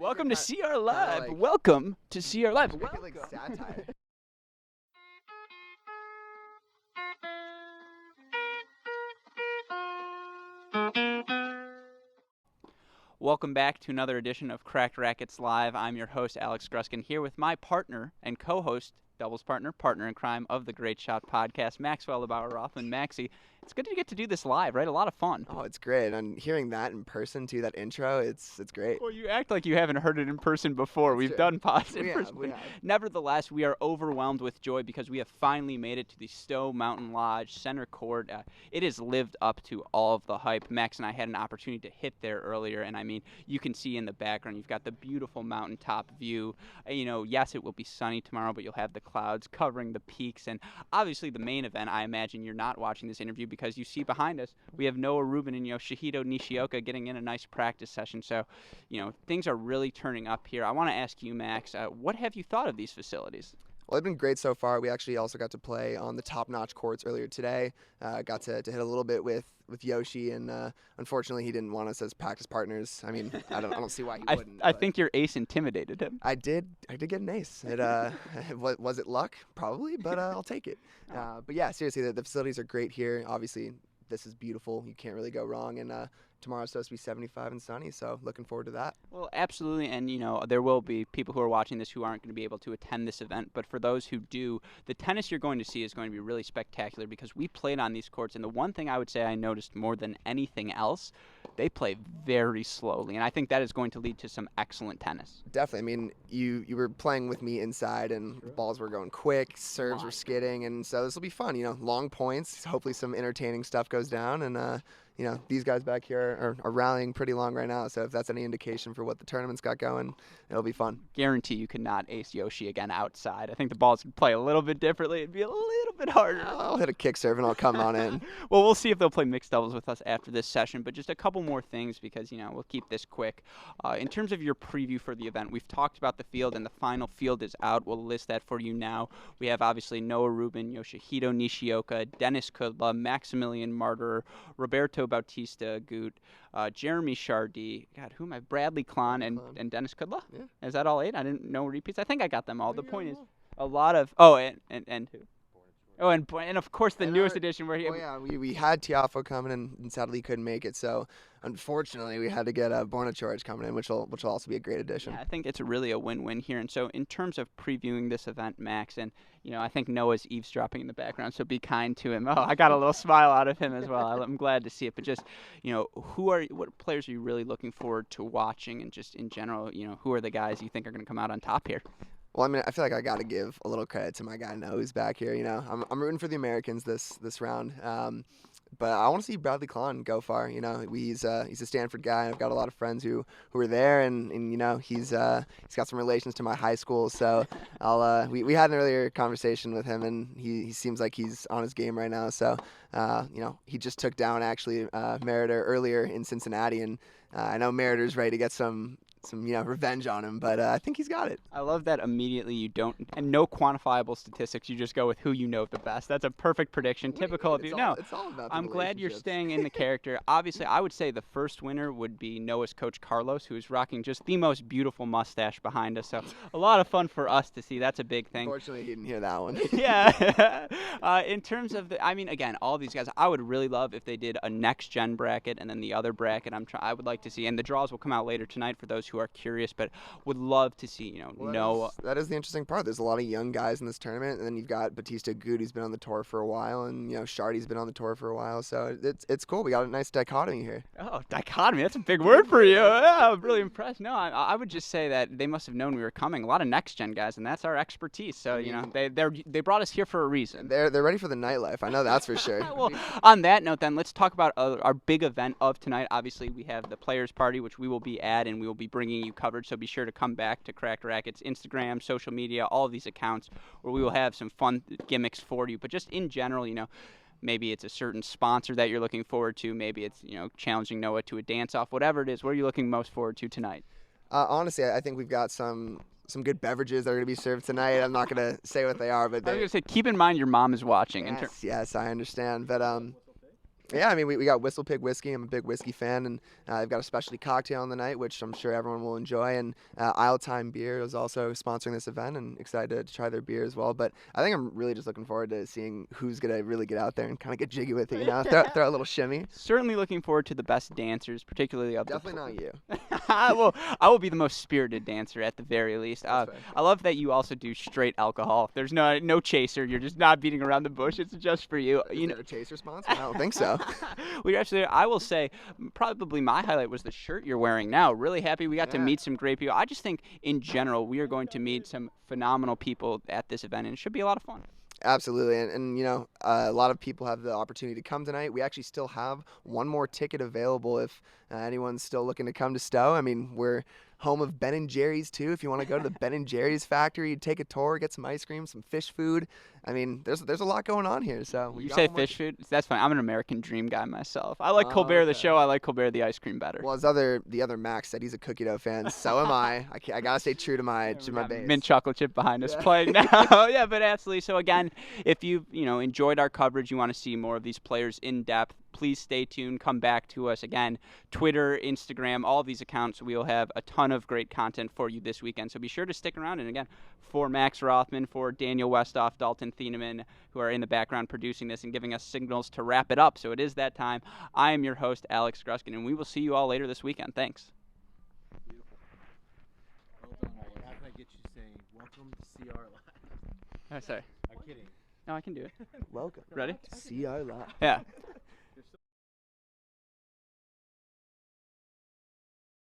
Welcome to CR Live. Welcome to CR Live. Make it like satire. Welcome back to another edition of Cracked Rackets Live. I'm your host, Alex Gruskin, here with my partner and co-host, doubles partner in crime of the Great Shot podcast, Maxwell LeBauer-Rothman. Maxie, it's good to get to do this live, right? A lot of fun. Oh, it's great. And hearing that in person, too, that intro, it's great. Well, you act like you haven't heard it in person before. We've done pods in person. We have. Nevertheless, we are overwhelmed with joy because we have finally made it to the Stowe Mountain Lodge center court. It has lived up to all of the hype. Max and I had an opportunity to hit there earlier, and I mean, you can see in the background, you've got the beautiful mountaintop view. Yes, it will be sunny tomorrow, but you'll have the clouds covering the peaks. And obviously the main event, I imagine you're not watching this interview because you see behind us, we have Rubin and Yoshihito Nishioka getting in a nice practice session. So, things are really turning up here. I want to ask you, Max, what have you thought of these facilities? Well, they've been great so far. We actually also got to play on the top-notch courts earlier today. Got to hit a little bit with Yoshi, and unfortunately, he didn't want us as practice partners. I mean, I don't see why he wouldn't. I think your ace intimidated him. I did get an ace. It was it luck? Probably, but I'll take it. But yeah, seriously, the facilities are great here. Obviously, this is beautiful. You can't really go wrong, and tomorrow's supposed to be 75 and sunny, so looking forward to that. Well, absolutely, and there will be people who are watching this who aren't going to be able to attend this event, but for those who do, the tennis you're going to see is going to be really spectacular because we played on these courts, and the one thing I would say I noticed more than anything else, they play very slowly, and I think that is going to lead to some excellent tennis. Definitely. I mean, you were playing with me inside, and the balls were going quick, serves were skidding, and so this will be fun. Long points. Hopefully some entertaining stuff goes down, and these guys back here are rallying pretty long right now, so if that's any indication for what the tournament's got going, it'll be fun. Guarantee you cannot ace Yoshi again outside. I think the balls would play a little bit differently. It'd be a little bit harder. I'll hit a kick serve and I'll come on in. Well, we'll see if they'll play mixed doubles with us after this session, but just a couple more things because, we'll keep this quick. In terms of your preview for the event, we've talked about the field, and the final field is out. We'll list that for you now. We have, obviously, Rubin, Yoshihito Nishioka, Dennis Kudla, Maximilian Martyr, Roberto Bautista Gut, Jeremy Chardy, Bradley Klon, and Dennis Kudla? Yeah. Is that all 8? I didn't know repeats. I think I got them all. The point is a lot of, and who? Oh, and of course the newest edition where he. Oh yeah, we had Tiafo coming and sadly he couldn't make it. So unfortunately we had to get Borna George coming in, which will also be a great addition. Yeah, I think it's really a win-win here. And so in terms of previewing this event, Max, and I think Noah's eavesdropping in the background, so be kind to him. Oh, I got a little smile out of him as well. I'm glad to see it. But just what players are you really looking forward to watching, and just in general, who are the guys you think are going to come out on top here? Well, I mean, I feel like I got to give a little credit to my guy Noah who's back here. I'm rooting for the Americans this round, but I want to see Bradley Klon go far. He's a Stanford guy. I've got a lot of friends who are there, and he's got some relations to my high school. So we had an earlier conversation with him, and he seems like he's on his game right now. So he just took down actually Meritor earlier in Cincinnati, and I know Meritor's ready to get some revenge on him, but I think he's got it. I love that immediately you don't, and no quantifiable statistics, you just go with who you know the best. That's a perfect prediction, typical of you. It's all about the I'm glad you're staying in the character. Obviously, I would say the first winner would be Noah's coach, Carlos, who is rocking just the most beautiful mustache behind us, so a lot of fun for us to see. That's a big thing. Unfortunately, he didn't hear that one. Yeah. In terms of again, all these guys, I would really love if they did a next-gen bracket and then the other bracket. I would like to see, and the draws will come out later tonight for those who are curious, but would love to see, Noah. That is the interesting part. There's a lot of young guys in this tournament, and then you've got Bautista Gut, who's been on the tour for a while, and Chardy's been on the tour for a while, so it's cool. We got a nice dichotomy here. Oh, dichotomy, that's a big word for you. Yeah, I'm really impressed. No, I would just say that they must have known we were coming. A lot of next-gen guys, and that's our expertise, so they brought us here for a reason. They're ready for the nightlife. I know that's for sure. Well, on that note, then, let's talk about our big event of tonight. Obviously, we have the Players Party, which we will be at, and we will be bringing you coverage, so be sure to come back to Cracked Rackets, Instagram, social media, all of these accounts, where we will have some fun gimmicks for you. But just in general, maybe it's a certain sponsor that you're looking forward to. Maybe it's, challenging Noah to a dance-off. Whatever it is, what are you looking most forward to tonight? Honestly, I think we've got some good beverages that are going to be served tonight. I'm not going to say what they are, but I was going to say, keep in mind your mom is watching. Yes, I understand. But Yeah, I mean, we got Whistle Pig whiskey. I'm a big whiskey fan, and I've got a specialty cocktail on the night, which I'm sure everyone will enjoy. And Isle Time Beer is also sponsoring this event, and excited to try their beer as well. But I think I'm really just looking forward to seeing who's gonna really get out there and kind of get jiggy with it, you know, throw a little shimmy. Certainly looking forward to the best dancers, particularly of Definitely not you. I will be the most spirited dancer at the very least. That's fair. I love that you also do straight alcohol. There's no chaser. You're just not beating around the bush. It's just for you. Is there a chaser sponsor? I don't think so. We actually, I will say, probably my highlight was the shirt you're wearing now. Really happy we got to Yeah. meet some great people. I just think in general we are going to meet some phenomenal people at this event, and it should be a lot of fun. Absolutely, and you know, a lot of people have the opportunity to come tonight. We actually still have one more ticket available if anyone's still looking to come to Stowe. I mean, we're home of Ben and Jerry's too. If you want to go to the Ben and Jerry's factory, take a tour, get some ice cream, some fish food. I mean, there's a lot going on here. So You say fish food? That's fine. I'm an American Dream guy myself. I like Oh, Colbert the okay. show. I like Colbert the ice cream better. Well, the other Max said he's a cookie dough fan. So am I. I gotta stay true to my base. Mint chocolate chip behind us Yeah. playing now. Yeah, but absolutely. So again, if you've enjoyed our coverage, you want to see more of these players in depth, please stay tuned. Come back to us again. Twitter, Instagram, all of these accounts. We will have a ton of great content for you this weekend. So be sure to stick around. And again, for Max Rothman, for Daniel Westoff, Dalton Thieneman, who are in the background producing this and giving us signals to wrap it up. So it is that time. I am your host, Alex Gruskin, and we will see you all later this weekend. Thanks. Beautiful. Well done. All right, how can I get you saying welcome to CR Live? Oh, sorry. I'm kidding. No, I can do it. Welcome. Ready? CR Live. Yeah.